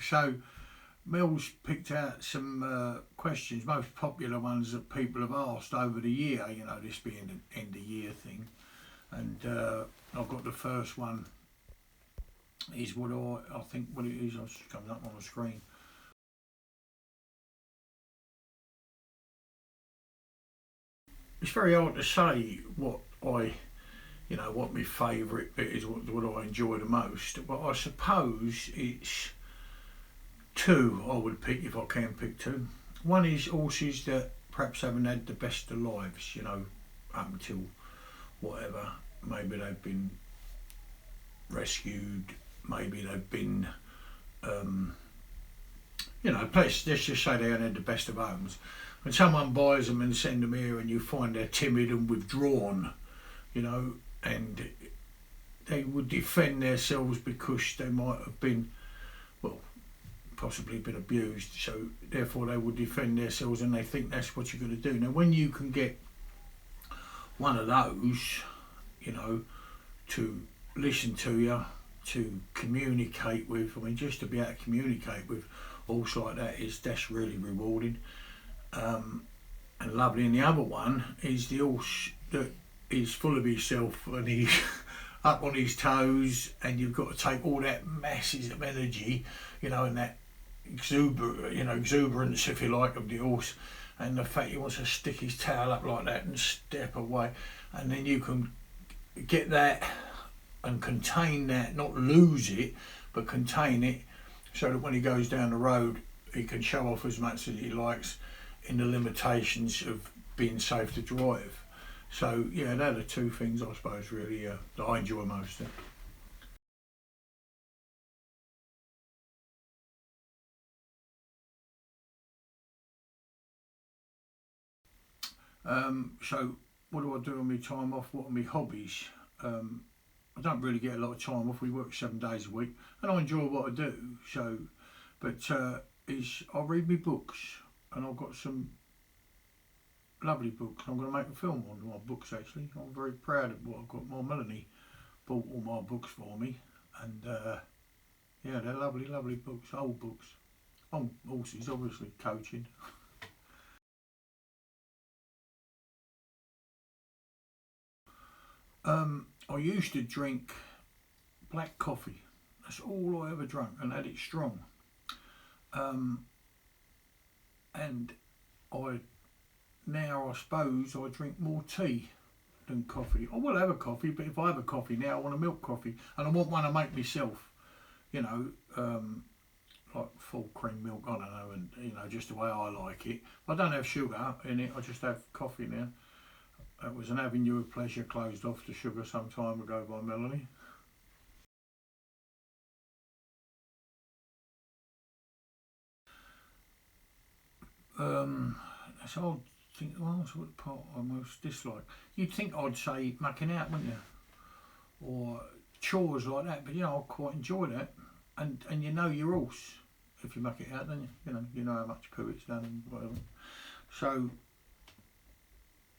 So Mills picked out some questions, most popular ones that people have asked over the year, you know, this being the end of year thing. And I've got the first one, is what I think what it is, it's coming up on the screen. It's very hard to say what what my favourite bit is, what I enjoy the most. But I suppose it's two I would pick if I can pick two. One is horses that perhaps haven't had the best of lives, you know, up until whatever. Maybe they've been rescued, maybe they've been, let's just say they haven't had the best of homes. When someone buys them and send them here and you find they're timid and withdrawn, you know, and they would defend themselves because they might have been, well, possibly been abused, so therefore they would defend themselves and they think that's what you're going to do. Now when you can get one of those, you know, to listen to you, to communicate with, I mean just to be able to communicate with horse like that's really rewarding and lovely. And the other one is the horse that is full of himself and he's up on his toes, and you've got to take all that masses of energy, you know, and that exuberance, if you like, of the horse, and the fact he wants to stick his tail up like that and step away, and then you can get that and contain that, not lose it, but contain it, so that when he goes down the road, he can show off as much as he likes in the limitations of being safe to drive. So yeah, they're the two things I suppose really that I enjoy most. So what do I do on my time off? What are my hobbies? I don't really get a lot of time off. We work 7 days a week, and I enjoy what I do. So, but is I read my books, and I've got some lovely books. I'm going to make a film on my books actually. I'm very proud of what I've got. My Melanie bought all my books for me, and yeah, they're lovely, lovely books, old books. On horses, obviously, coaching. I used to drink black coffee. That's all I ever drank, and had it strong. Um, and I now I suppose I drink more tea than coffee. I will have a coffee, but if I have a coffee now, I want a milk coffee, and I want one I make myself. You know, like full cream milk. I don't know, and you know, just the way I like it. I don't have sugar in it. I just have coffee now. It was an avenue of pleasure closed off to sugar some time ago by Melanie. That's odd. Think, well, that's what part I most dislike. You'd think I'd say mucking out, wouldn't you? Or chores like that, but you know, I quite enjoy that. And you know your horse if you muck it out, then you know how much poo it's done and whatever. So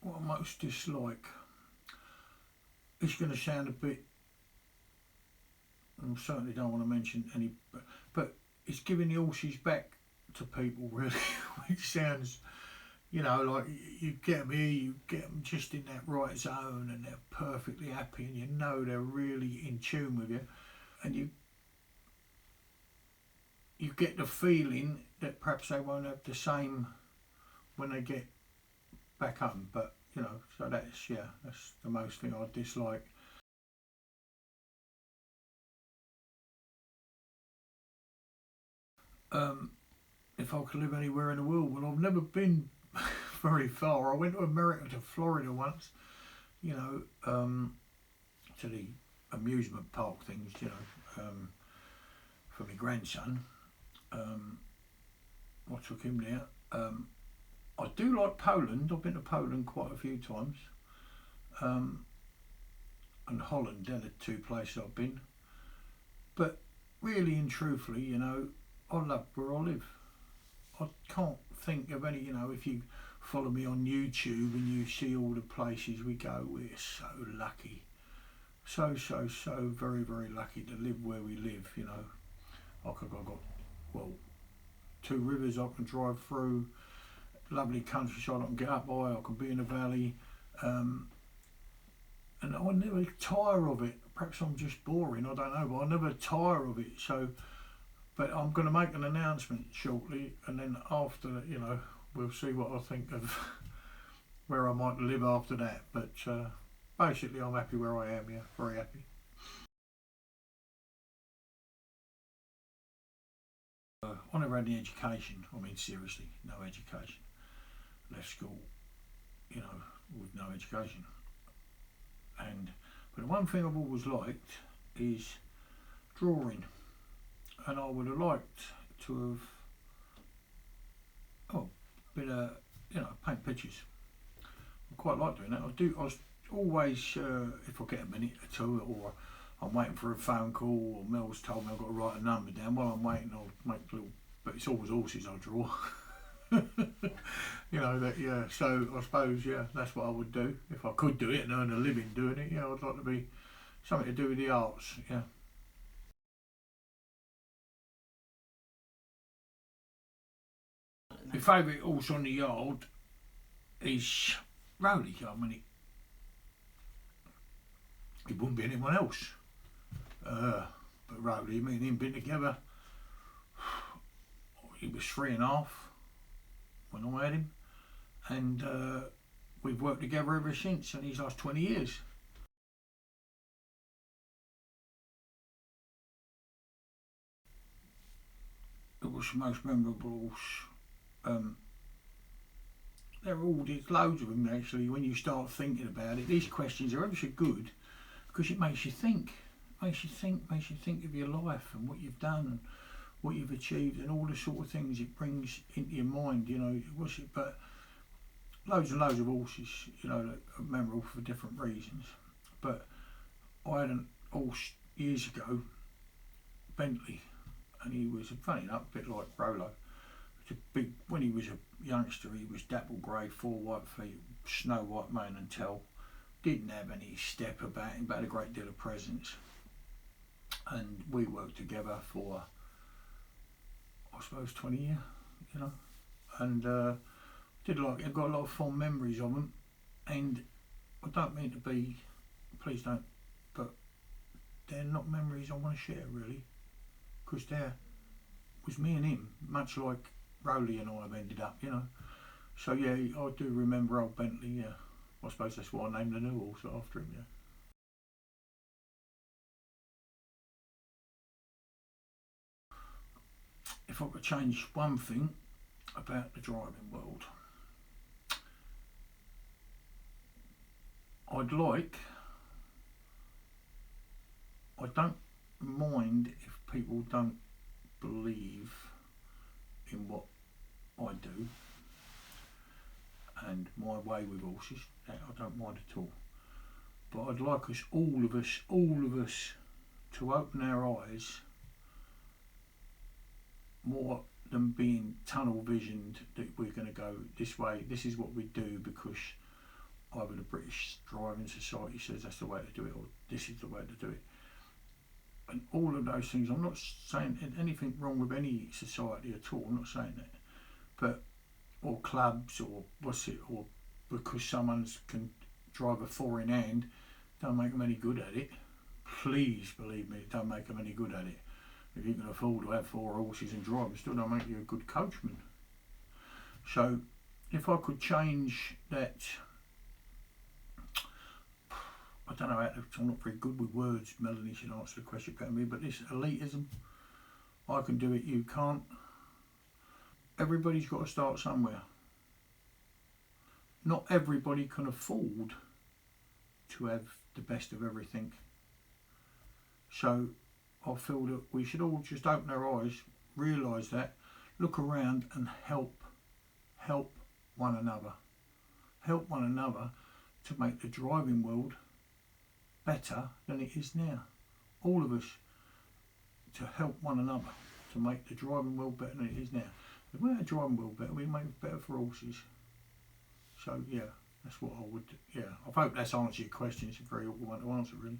what I most dislike, it's going to sound a bit, I certainly don't want to mention any, but it's giving the horses back to people really, which sounds, you know, like you get them here, you get them just in that right zone and they're perfectly happy and you know they're really in tune with you, and you get the feeling that perhaps they won't have the same when they get back home. But you know, so that's the most thing I dislike. If I could live anywhere in the world, well, I've never been very far. I went to America, to Florida once, you know, to the amusement park things, you know, for my grandson. Um, I took him there. I do like Poland. I've been to Poland quite a few times. Um, and Holland, they're the two places I've been. But really and truthfully, you know, I love where I live. I can't think of any, you know, if you follow me on YouTube and you see all the places we go, we're so lucky. So very, very lucky to live where we live, you know. I've got, well, 2 rivers I can drive through, lovely countryside I can get up by, I can be in a valley, and I never tire of it. Perhaps I'm just boring, I don't know, but I never tire of it. So, but I'm going to make an announcement shortly, and then after that, we'll see what I think of where I might live after that. But basically, I'm happy where I am. Yeah, very happy. I never had any education. I mean, seriously, no education. Left school, with no education. But the one thing I've always liked is drawing, and I would have liked to have been paint pictures. I quite like doing that. I was always if I get a minute or two, or I'm waiting for a phone call, or Mel's told me I've got to write a number down. While I'm waiting, I'll make little. But it's always horses I draw. So I suppose that's what I would do if I could do it and earn a living doing it. I'd like to be something to do with the arts. My favourite horse on the yard is Rowley. I mean, it wouldn't be anyone else. But Rowley, me and him been together. He was 3.5 when I had him, and we've worked together ever since, and he's last 20 years. It was the most memorable. There's loads of them actually. When you start thinking about it, these questions are ever so good because it makes you think. Makes you think of your life and what you've done and what you've achieved and all the sort of things it brings into your mind. But loads and loads of horses, that are memorable for different reasons. But I had an horse years ago, Bentley, and he was, funny enough, a bit like Rolo. When he was a youngster, he was dapple grey, 4 white feet, snow white mane and tail. Didn't have any step about him, but had a great deal of presence. And we worked together for, I suppose, 20 years, and I've got a lot of fond memories of them. And I don't mean to be, please don't, but they're not memories I want to share really, because there was me and him, much like Rowley and I have ended up, So I do remember old Bentley. I suppose that's why I named the new horse after him. If I could change one thing about the driving world, I don't mind if people don't believe in what I do and my way with horses. I don't mind at all. But I'd like all of us, to open our eyes more than being tunnel visioned that we're going to go this way. This is what we do because either the British Driving Society says that's the way to do it, or this is the way to do it. And all of those things, I'm not saying anything wrong with any society at all, I'm not saying that. But, or clubs, or or because someone can drive a 4 in hand, don't make them any good at it. Please believe me, it don't make them any good at it. If you can afford to have 4 horses and drive them, still don't make you a good coachman. So, if I could change that, I don't know how to, I'm not very good with words. Melanie should answer the question better than me, but this elitism, I can do it, you can't. Everybody's got to start somewhere. Not everybody can afford to have the best of everything. So I feel that we should all just open our eyes, realise that, look around and help one another. Help one another to make the driving world better than it is now. All of us to help one another to make the driving world better than it is now. If we make the driving world better, we make it better for horses. So that's what I would, I hope that's answered your question. It's a very awkward one to answer really.